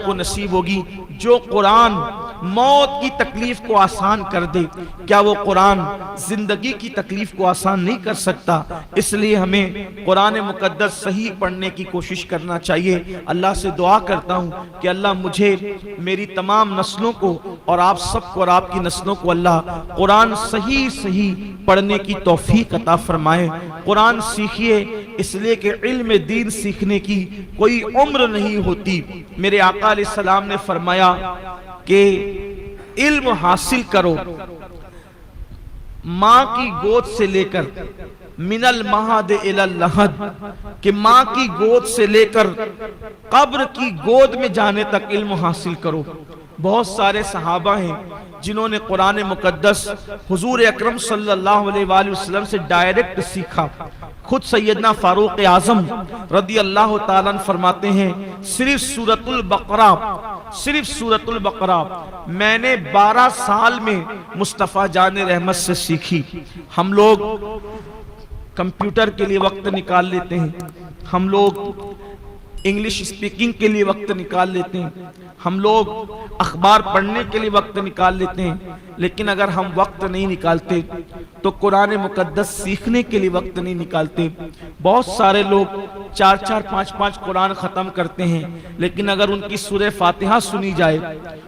کو نصیب ہوگی۔ جو قرآن موت کی تکلیف کو آسان کر دے، کیا وہ قرآن زندگی کی تکلیف کو آسان نہیں کر سکتا؟ اس لیے ہمیں قرآن مقدس صحیح پڑھنے کی کوشش کرنا چاہیے۔ اللہ سے دعا کرتا ہوں کہ اللہ مجھے، میری تمام نسلوں کو اور آپ سب کو اور آپ کی نسلوں کو اللہ قرآن صحیح پڑھنے کی توفیق عطا فرمائے۔ قرآن سیکھیے، اس لیے کہ علم دین سیکھنے کی کوئی عمر نہیں ہوتی۔ میرے آقا علیہ السلام نے فرمایا کہ علم حاصل کرو ماں کی گود سے لے کر، من المہد الی اللحد، کہ ماں کی گود سے لے کر قبر کی گود میں جانے تک علم حاصل کرو۔ بہت سارے صحابہ ہیں جنہوں نے قرآن مقدس حضور اکرم صلی اللہ علیہ وآلہ وسلم سے ڈائریکٹ سیکھا۔ خود سیدنا فاروق اعظم رضی اللہ تعالیٰ عنہ فرماتے ہیں صرف سورۃ البقرہ میں نے 12 سال میں مصطفیٰ جان رحمت سے سیکھی۔ ہم لوگ کمپیوٹر کے لیے وقت نکال لیتے ہیں، ہم لوگ انگلش اسپیکنگ کے لیے وقت نکال لیتے ہیں، ہم لوگ اخبار پڑھنے کے لیے وقت نکال لیتے ہیں، لیکن اگر ہم وقت نہیں نکالتے تو قرآن مقدس سیکھنے کے لیے وقت نہیں نکالتے۔ بہت سارے لوگ 4 5 قرآن ختم کرتے ہیں، لیکن اگر ان کی سورہ فاتحہ سنی جائے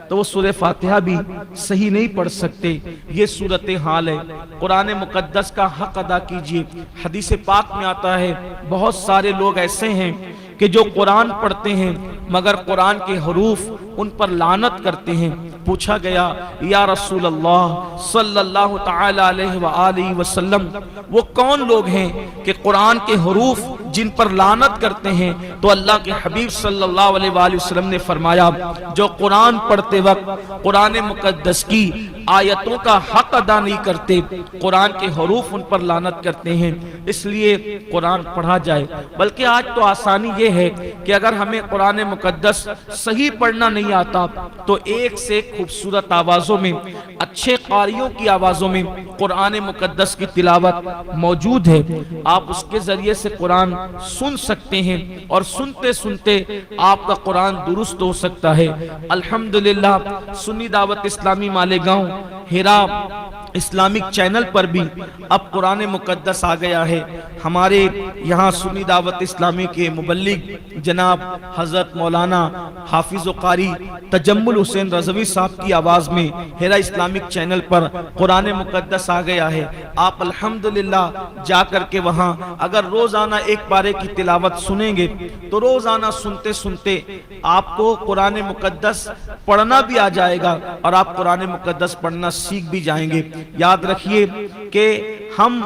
تو وہ سورہ فاتحہ بھی صحیح نہیں پڑھ سکتے۔ یہ صورتحال ہے۔ قرآن مقدس کا حق ادا کیجیے۔ حدیث پاک میں آتا ہے بہت سارے لوگ ایسے ہیں کہ جو قرآن پڑھتے ہیں مگر قرآن کے حروف ان پر لعنت کرتے ہیں۔ پوچھا گیا یا رسول اللہ صلی اللہ تعالی علیہ وآلہ وسلم وہ کون لوگ ہیں کہ قرآن کے حروف جن پر لعنت کرتے ہیں؟ تو اللہ کے حبیب صلی اللہ علیہ وآلہ وسلم نے فرمایا جو قرآن پڑھتے وقت قرآن مقدس کی آیتوں کا حق ادا نہیں کرتے، قرآن کے حروف ان پر لعنت کرتے ہیں۔ اس لیے قرآن پڑھا جائے۔ بلکہ آج تو آسانی یہ ہے کہ اگر ہمیں قرآن مقدس صحیح پڑھنا نہیں آتا تو ایک سے ایک خوبصورت آوازوں میں، اچھے قاریوں کی آوازوں میں قرآن مقدس کی تلاوت موجود ہے۔ آپ اس کے ذریعے سے قرآن سن سکتے ہیں اور سنتے سنتے آپ کا قرآن درست ہو سکتا ہے۔ الحمدللہ سنی دعوت اسلامی مالیگاؤں ہیرا اسلامک چینل پر بھی اب قرآن مقدس آ گیا ہے۔ ہمارے یہاں سنی دعوت اسلامی کے مبلغ جناب حضرت مولانا حافظ و قاری تجمل حسین رضوی صاحب کی آواز میں ہیرا اسلامک چینل پر قرآن مقدس آ گیا ہے۔ آپ الحمدللہ جا کر کے وہاں اگر روزانہ ایک پارے کی تلاوت سنیں گے تو روزانہ سنتے سنتے آپ کو قرآن مقدس پڑھنا بھی آ جائے گا اور آپ قرآن مقدس پڑھنا سیکھ بھی جائیں گے۔ یاد رکھیے کہ ہم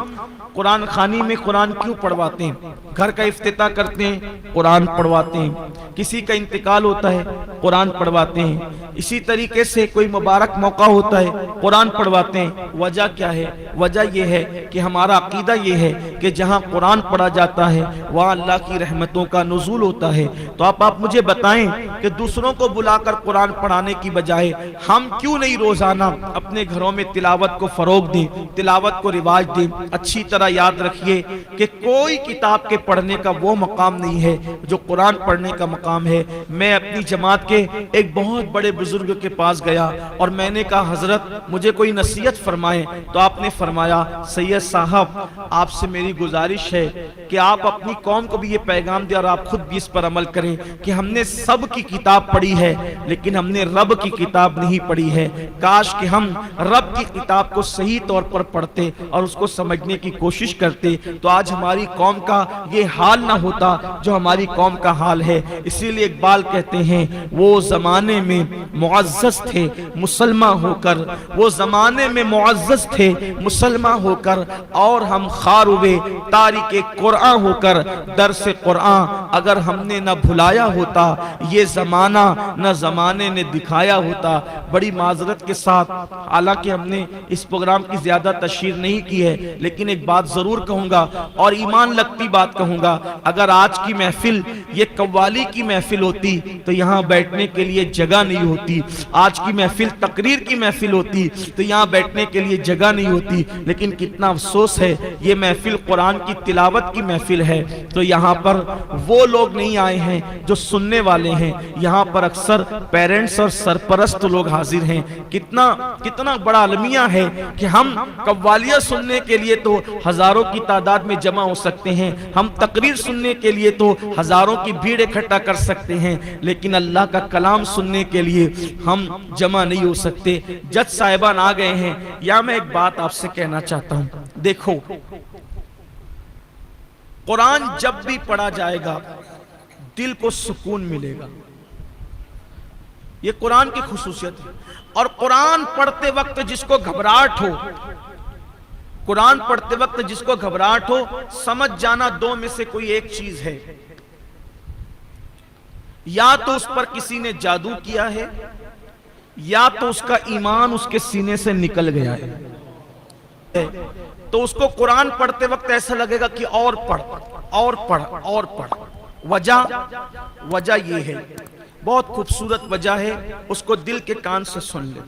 قرآن خوانی میں قرآن کیوں پڑھواتے ہیں؟ گھر کا افتتاح کرتے ہیں، قرآن پڑھواتے ہیں۔ کسی کا انتقال ہوتا ہے، قرآن پڑھواتے ہیں۔ اسی طریقے سے کوئی مبارک موقع ہوتا ہے، قرآن پڑھواتے ہیں۔ وجہ کیا ہے؟ وجہ یہ ہے کہ ہمارا عقیدہ یہ ہے کہ جہاں قرآن پڑھا جاتا ہے وہاں اللہ کی رحمتوں کا نزول ہوتا ہے۔ تو آپ مجھے بتائیں کہ دوسروں کو بلا کر قرآن پڑھانے کی بجائے ہم کیوں نہیں روزانہ اپنے گھروں میں تلاوت کو فروغ دیں، تلاوت کو رواج دیں؟ اچھی طرح یاد رکھیے کہ کوئی کتاب کے پڑھنے کا وہ مقام نہیں ہے جو قرآن پڑھنے کا مقام ہے۔ میں اپنی جماعت کے ایک بہت بڑے بزرگ کے پاس گیا اور میں نے کہا حضرت مجھے کوئی نصیحت فرمائیں، تو آپ نے فرمایا سید صاحب آپ سے میری گزارش ہے کہ آپ اپنی قوم کو بھی یہ پیغام دیں اور آپ خود بھی اس پر عمل کریں کہ ہم نے سب کی کتاب پڑھی ہے لیکن ہم نے رب کی کتاب نہیں پڑھی ہے۔ کاش کہ ہم رب کی کتاب کو صحیح طور پر پڑھتے اور اس کو سمجھنے کی کوشش کرتے تو آج ہماری قوم کا یہ حال نہ ہوتا جو ہماری قوم کا حال ہے۔ اسی لیے اقبال کہتے ہیں وہ زمانے میں معزز تھے مسلمان ہو کر، وہ زمانے میں معزز تھے مسلمان ہو کر، اور ہم خار ہوئے تاریک قرآن ہو کر۔ درس قرآن اگر ہم نے نہ بھلایا ہوتا یہ زمانہ نہ زمانے نے دکھایا ہوتا۔ بڑی معذرت کے ساتھ حالانکہ ہم نے اس پروگرام کی زیادہ تشہیر نہیں کی ہے لیکن ایک بات بات ضرور کہوں گا اور ایمان لگتی بات کہوں گا، اگر آج کی محفل یہ قوالی کی محفل ہوتی تو یہاں بیٹھنے کے لیے جگہ نہیں ہوتی، آج کی محفل تقریر کی محفل ہوتی تو یہاں بیٹھنے کے لیے جگہ نہیں ہوتی، لیکن کتنا افسوس ہے یہ محفل قرآن کی تلاوت کی محفل ہے تو یہاں پر وہ لوگ نہیں آئے ہیں جو سننے والے ہیں، یہاں پر اکثر پیرنٹس اور سرپرست لوگ حاضر ہیں۔ کتنا بڑا المیہ ہے کہ ہم قوالیہ سننے کے لیے تو ہزاروں کی تعداد میں جمع ہو سکتے ہیں، ہم تقریر سننے کے لیے تو ہزاروں کی بھیڑ اکٹھا کر سکتے ہیں، لیکن اللہ کا کلام سننے کے لیے ہم جمع نہیں ہو سکتے۔ جج صاحبان آ گئے ہیں، یا میں ایک بات آپ سے کہنا چاہتا ہوں، دیکھو قرآن جب بھی پڑھا جائے گا دل کو سکون ملے گا، یہ قرآن کی خصوصیت ہے۔ اور قرآن پڑھتے وقت جس کو گھبراہٹ ہو، قرآن پڑھتے وقت جس کو گھبراہٹ ہو، سمجھ جانا دو میں سے کوئی ایک چیز ہے، یا تو اس پر کسی نے جادو کیا ہے، یا تو اس کا ایمان اس کے سینے سے نکل گیا ہے۔ تو اس کو قرآن پڑھتے وقت ایسا لگے گا کہ اور پڑھ اور پڑھ اور پڑھ۔ وجہ یہ ہے، بہت خوبصورت وجہ ہے، اس کو دل کے کان سے سن لے۔